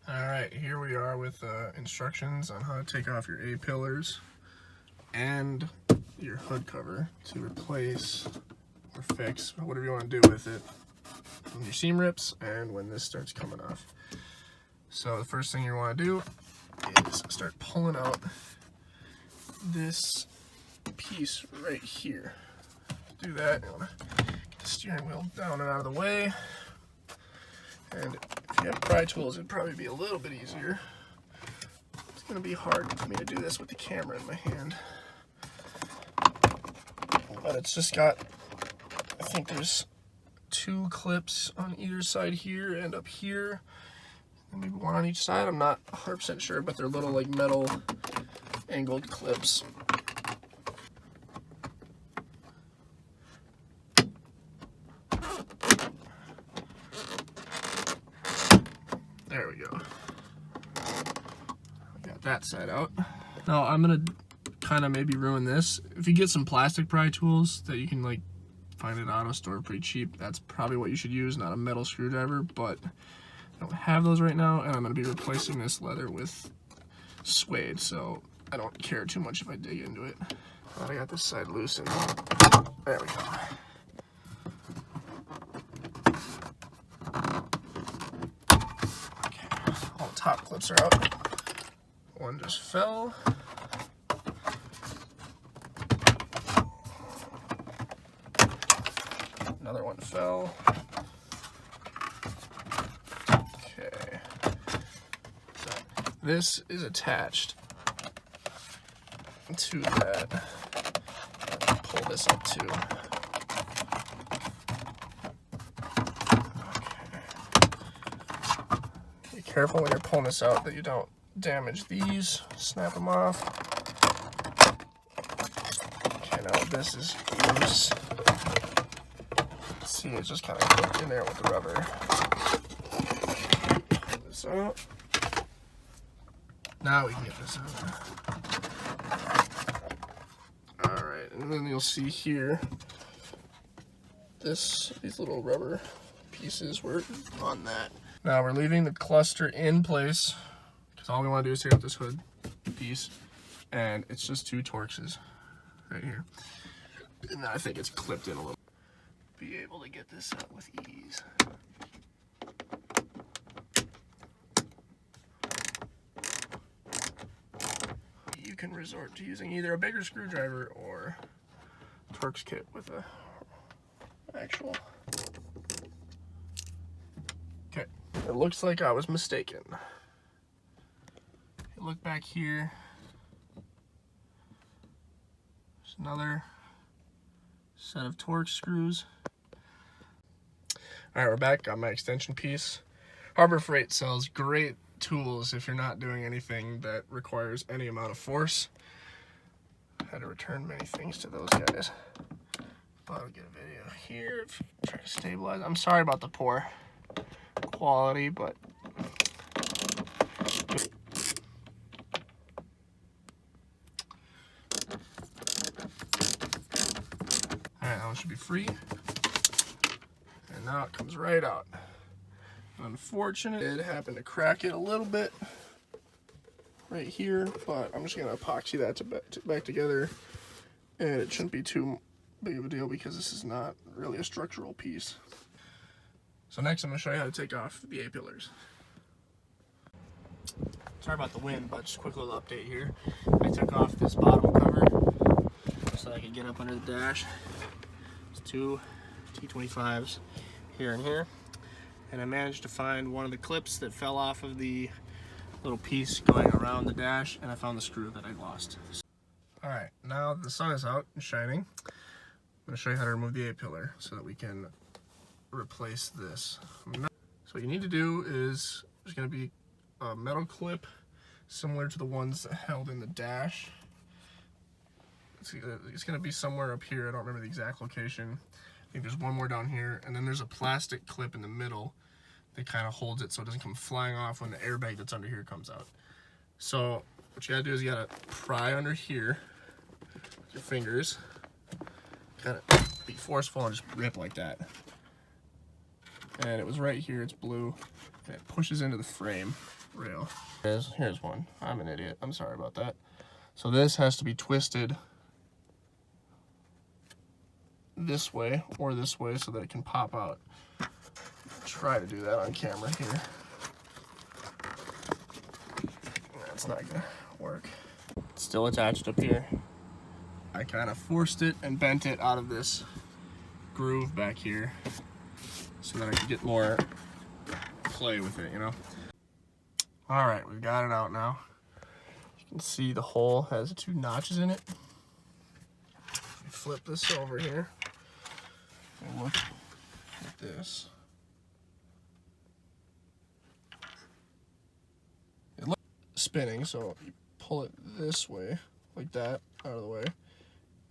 Alright, here we are with instructions on how to take off your A-pillars and your hood cover to replace or fix whatever you want to do with it when your seam rips and when this starts coming off. So the first thing you want to do is start pulling out this piece right here. To do that, you want to get the steering wheel down and out of the way. And if you have pry tools, it'd probably be a little bit easier. It's going to be hard for me to do this with the camera in my hand. But it's just got, I think there's 2 clips on either side here and up here. And maybe 1 on each side. I'm not 100% sure, but they're little like metal angled clips. There we go. Got that side out. Now I'm gonna kind of maybe ruin this. If you get some plastic pry tools that you can like find at auto store pretty cheap, that's probably what you should use, not a metal screwdriver, but I don't have those right now, and I'm gonna be replacing this leather with suede, so I don't care too much if I dig into it. But I got this side loosened. There we go. Top clips are out. 1 just fell. Another 1 fell. Okay. So this is attached to that. Pull this up too. Careful when you're pulling this out that you don't damage these. Snap them off. Okay, now this is loose. See, it's just kind of clipped in there with the rubber. Pull this out. Now we can get this out. Alright, and then you'll see here, these little rubber pieces were on that. Now we're leaving the cluster in place because all we want to do is take out this hood piece, and it's just 2 Torxes right here. And I think it's clipped in a little. Be able to get this out with ease. You can resort to using either a bigger screwdriver or Torx kit with a actual. Okay. It looks like I was mistaken. You look back here. There's another set of Torx screws. Alright, we're back. Got my extension piece. Harbor Freight sells great tools if you're not doing anything that requires any amount of force. I had to return many things to those guys. But I'll get a video here if you try to stabilize. I'm sorry about the poor quality, but alright, now it should be free, and now it comes right out. Unfortunate, it happened to crack it a little bit right here, but I'm just gonna epoxy that back together, and it shouldn't be too big of a deal because this is not really a structural piece. So next I'm going to show you how to take off the A-pillars. Sorry about the wind, but just a quick little update here. I took off this bottom cover so I could get up under the dash. There's 2 T25s here and here. And I managed to find one of the clips that fell off of the little piece going around the dash, and I found the screw that I lost. Alright, now that the sun is out and shining, I'm going to show you how to remove the A-pillar so that we can replace this. So what you need to do is, there's going to be a metal clip similar to the ones that held in the dash. It's going to be somewhere up here. I don't remember the exact location. I think there's 1 more down here, and then there's a plastic clip in the middle that kind of holds it so it doesn't come flying off when the airbag that's under here comes out. So what you gotta do is you gotta pry under here with your fingers, kind of be forceful and just rip like that. And it was right here, it's blue, and it pushes into the frame. rail. Here's one. I'm an idiot. I'm sorry about that. So this has to be twisted this way or this way so that it can pop out. Try to do that on camera here. That's not gonna work. It's still attached up here. I kind of forced it and bent it out of this groove back here so that I could get more play with it, you know? All right, we've got it out now. You can see the hole has 2 notches in it. Flip this over here and look at this. It looks spinning, so you pull it this way, like that, out of the way,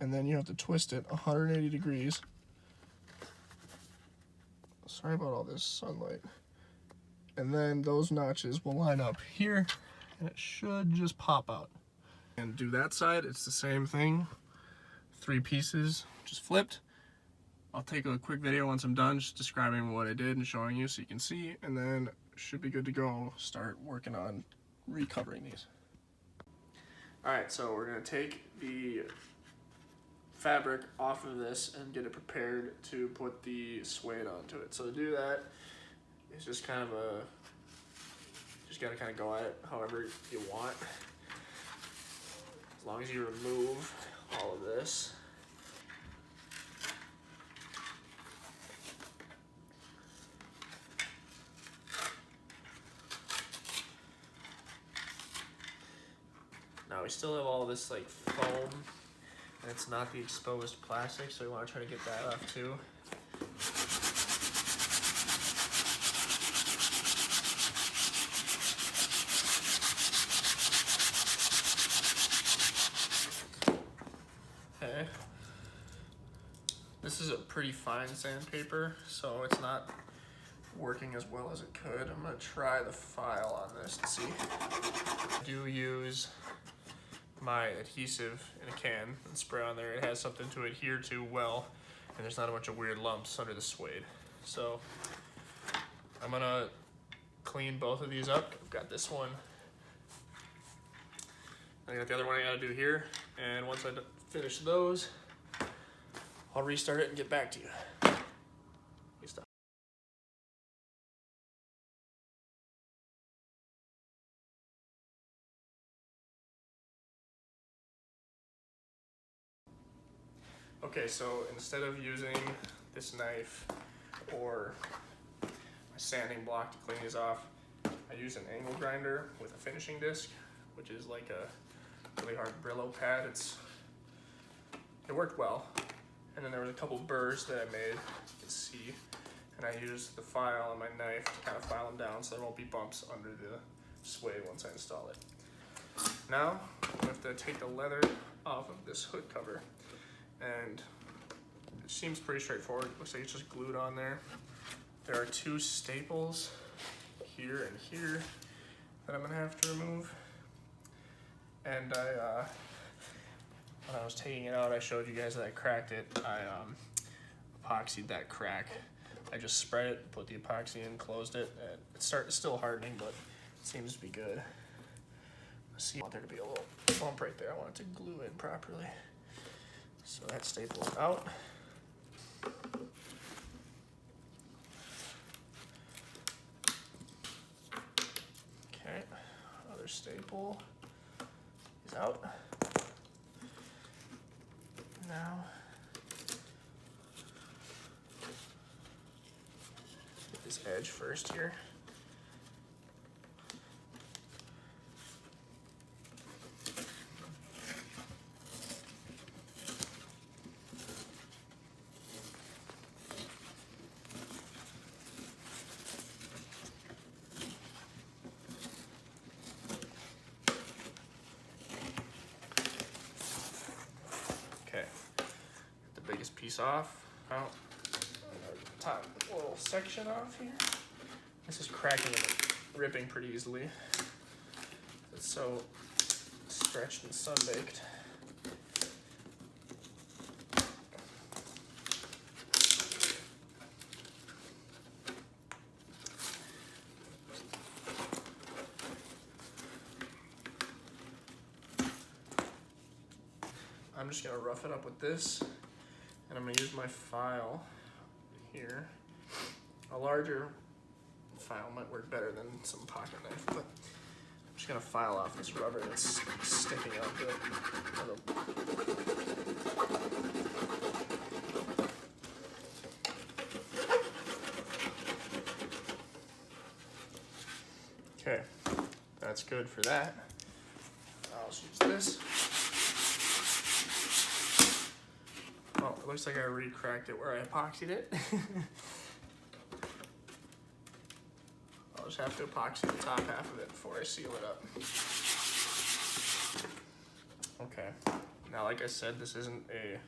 and then you have to twist it 180 degrees. Sorry about all this sunlight. And then those notches will line up here, and it should just pop out. And do that side, it's the same thing. 3 pieces, just flipped. I'll take a quick video once I'm done, just describing what I did and showing you so you can see, and then should be good to go. Start working on recovering these. All right, so we're gonna take the fabric off of this and get it prepared to put the suede onto it. So to do that, it's just kind of just gotta kind of go at it however you want. As long as you remove all of this. Now we still have all this like foam, and it's not the exposed plastic, so we want to try to get that off too. Okay. This is a pretty fine sandpaper, so it's not working as well as it could. I'm gonna try the file on this to see. I do use my adhesive in a can and spray on there. It has something to adhere to well, and there's not a bunch of weird lumps under the suede. So I'm gonna clean both of these up. I've got this one. I got the other one I gotta do here, and once I finish those, I'll restart it and get back to you. Good stuff. Okay, so instead of using this knife or my sanding block to clean these off, I use an angle grinder with a finishing disc, which is like a really hard Brillo pad. It worked well. And then there was a couple burrs that I made, you can see, and I used the file on my knife to kind of file them down so there won't be bumps under the suede once I install it. Now, I have to take the leather off of this hood cover, and it seems pretty straightforward. It looks like it's just glued on there. There are 2 staples here and here that I'm gonna have to remove. And when I was taking it out, I showed you guys that I cracked it. I epoxied that crack. I just spread it, put the epoxy in, closed it, and it's still hardening, but it seems to be good. Let's see, I want there to be a little bump right there. I want it to glue in properly. So that staple is out. Okay, other staple is out. Now, get this edge first here. Okay, the biggest piece off. Now, top little section off here. This is cracking and ripping pretty easily. It's so stretched and sun-baked. I'm just gonna rough it up with this, and I'm gonna use my file here. A larger file might work better than some pocket knife, but I'm just gonna file off this rubber that's sticking out the Okay, that's good for that. I'll just use this. Oh, it looks like I already cracked it where I epoxied it. I'll just have to epoxy the top half of it before I seal it up. Okay, now like I said, this isn't a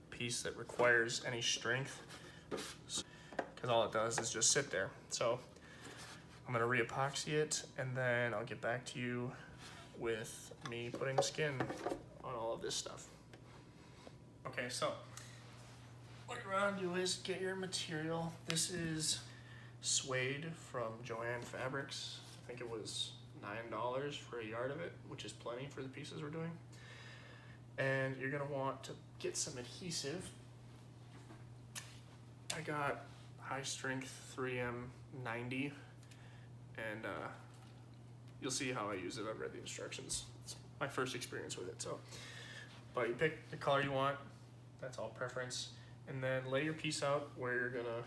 piece that requires any strength, because all it does is just sit there. So I'm gonna re-epoxy it, and then I'll get back to you with me putting the skin on all of this stuff. Okay, so what you're gonna do is get your material. This is Suede from Joann Fabrics. I think it was $9 for a yard of it, which is plenty for the pieces we're doing. And you're gonna want to get some adhesive. I got high strength 3M 90. And you'll see how I use it. I've read the instructions. It's my first experience with it. So, but you pick the color you want. That's all preference. And then lay your piece out where you're gonna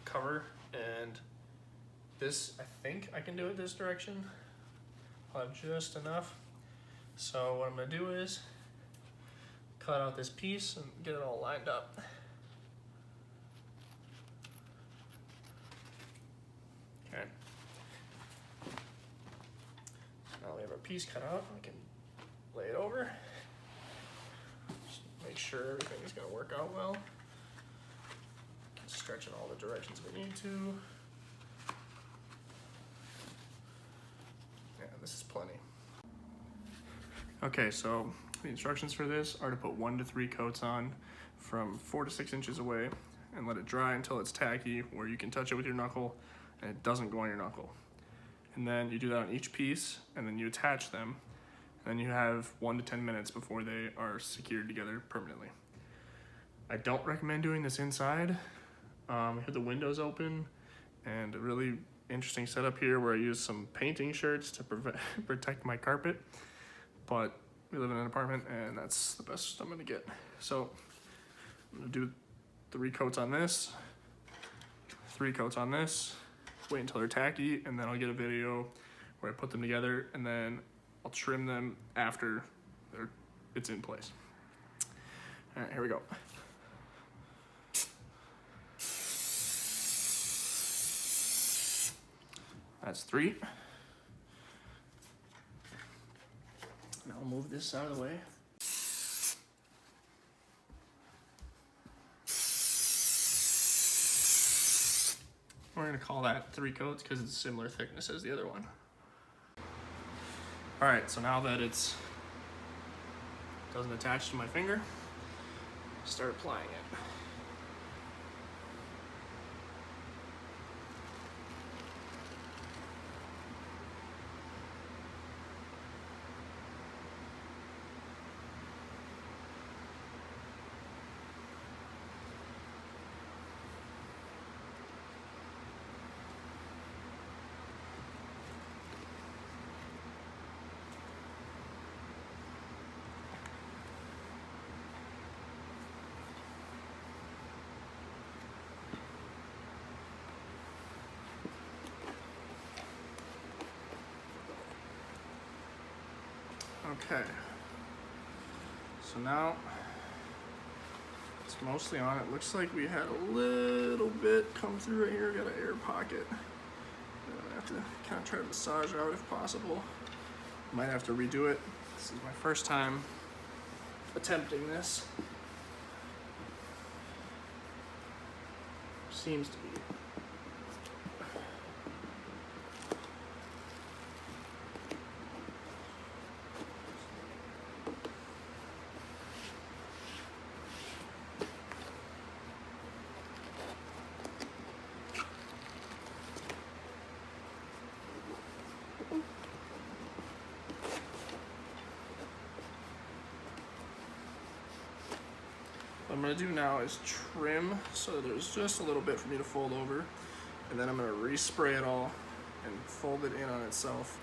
cover. And this, I think I can do it this direction. I'll have just enough. So what I'm gonna do is cut out this piece and get it all lined up. Okay. Now we have our piece cut out. I can lay it over. Just make sure everything's gonna work out well. Stretch in all the directions we need to. Yeah, this is plenty. Okay, so the instructions for this are to put 1 to 3 coats on from 4 to 6 inches away and let it dry until it's tacky, where you can touch it with your knuckle and it doesn't go on your knuckle. And then you do that on each piece, and then you attach them, and then you have 1 to 10 minutes before they are secured together permanently. I don't recommend doing this inside. I have the windows open, and a really interesting setup here where I use some painting shirts to protect my carpet, but we live in an apartment and that's the best I'm gonna get. So I'm gonna do 3 coats on this, 3 coats on this, wait until they're tacky, and then I'll get a video where I put them together, and then I'll trim them after it's in place. All right, here we go. That's 3. Now I'll move this out of the way. We're gonna call that 3 coats because it's a similar thickness as the other one. All right, so now that it doesn't attach to my finger, start applying it. Okay, so now it's mostly on. It looks like we had a little bit come through right here. Got an air pocket. I have to kind of try to massage out if possible. Might have to redo it. This is my first time attempting this. Seems to be. I'm gonna do now is trim, so there's just a little bit for me to fold over, and then I'm gonna respray it all and fold it in on itself.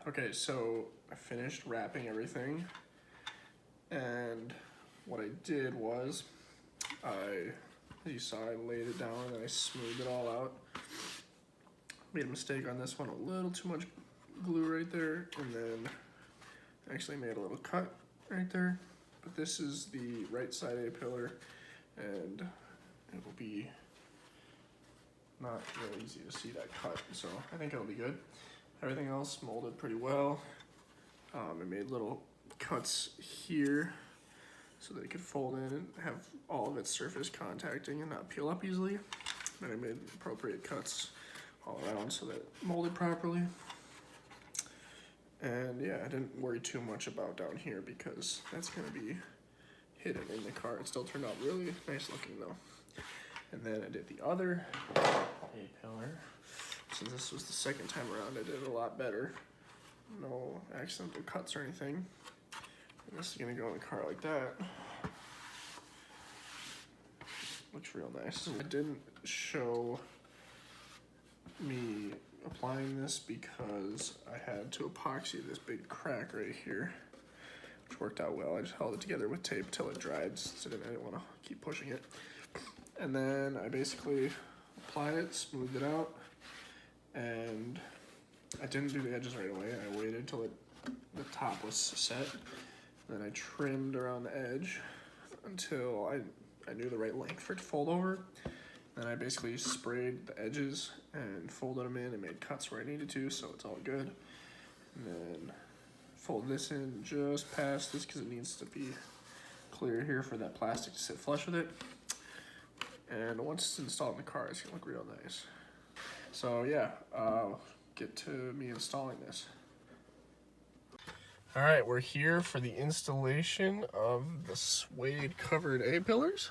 Okay, so I finished wrapping everything, and what I did was, as you saw, I laid it down and I smoothed it all out. Made a mistake on this one, a little too much glue right there, and then actually made a little cut right there. But this is the right side A-pillar, and it will be not real easy to see that cut, so I think it'll be good. Everything else molded pretty well. I made little cuts here so that it could fold in and have all of its surface contacting and not peel up easily. Then I made appropriate cuts all around so that it molded properly. And yeah, I didn't worry too much about down here because that's gonna be hidden in the car. It still turned out really nice looking though. And then I did the other A-pillar. Since this was the second time around, I did it a lot better. No accidental cuts or anything. And this is gonna go in the car like that. Looks real nice. I didn't show me applying this because I had to epoxy this big crack right here, which worked out well. I just held it together with tape till it dried, so I didn't want to keep pushing it. And then I basically applied it, smoothed it out, and I didn't do the edges right away. I waited till the top was set. Then I trimmed around the edge until I knew the right length for it to fold over. Then I basically sprayed the edges and folded them in and made cuts where I needed to, so it's all good. And then fold this in just past this because it needs to be clear here for that plastic to sit flush with it. And once it's installed in the car, it's gonna look real nice. So yeah, get to me installing this. All right, we're here for the installation of the Suede covered A-pillars.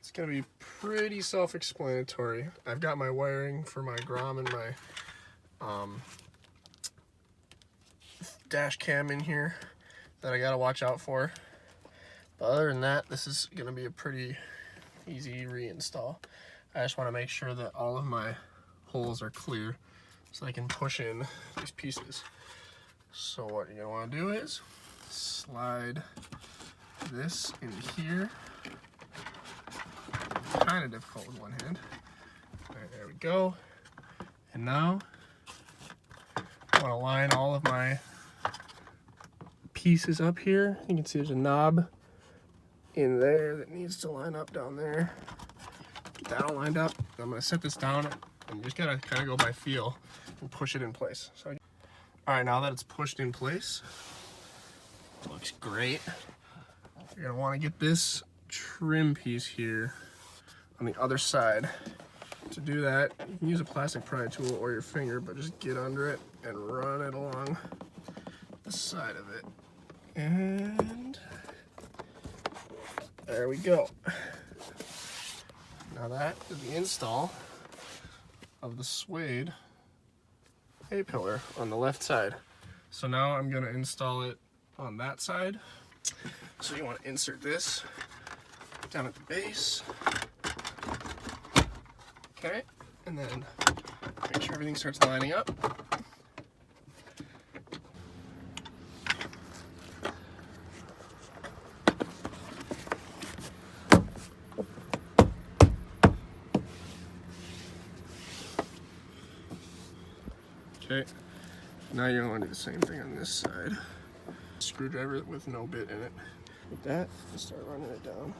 It's gonna be pretty self-explanatory. I've got my wiring for my Grom and my dash cam in here that I gotta watch out for. But other than that, this is gonna be a pretty easy reinstall. I just wanna make sure that all of my holes are clear so I can push in these pieces. So what you're gonna wanna do is slide this in here. Kind of difficult with one hand. All right, there we go. And now I want to line all of my pieces up here. You can see there's a knob in there that needs to line up down there. Get that all lined up. I'm going to set this down and you just got to kind of go by feel and push it in place. So, all right, now that it's pushed in place, it looks great. You're going to want to get this trim piece here on the other side. To do that, you can use a plastic pry tool or your finger, but just get under it and run it along the side of it. And there we go. Now that is the install of the Suede A-pillar on the left side. So now I'm going to install it on that side. So you want to insert this down at the base. Okay, and then make sure everything starts lining up. Okay, now you're going to do the same thing on this side. Screwdriver with no bit in it. With that, just start running it down.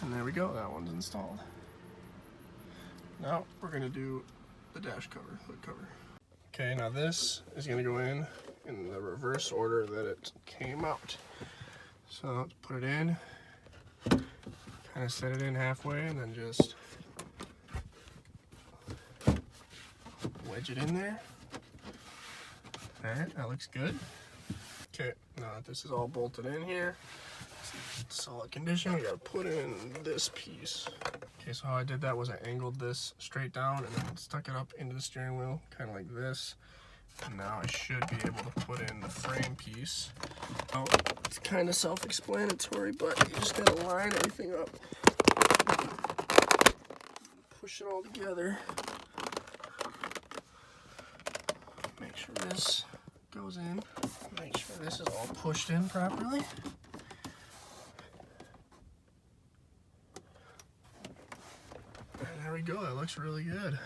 And there we go, that one's installed. Now we're gonna do the dash cover, hood cover. Okay, now this is gonna go in the reverse order that it came out. So let's put it in, kind of set it in halfway, and then just wedge it in there. All right, that looks good. Okay, now that this is all bolted in here, solid condition, we gotta put in this piece. Okay, so how I did that was I angled this straight down and then stuck it up into the steering wheel, kind of like this. And now I should be able to put in the frame piece. Oh, it's kind of self-explanatory, but you just gotta line everything up. Push it all together. Make sure this goes in. Make sure this is all pushed in properly. And there we go, that looks really good.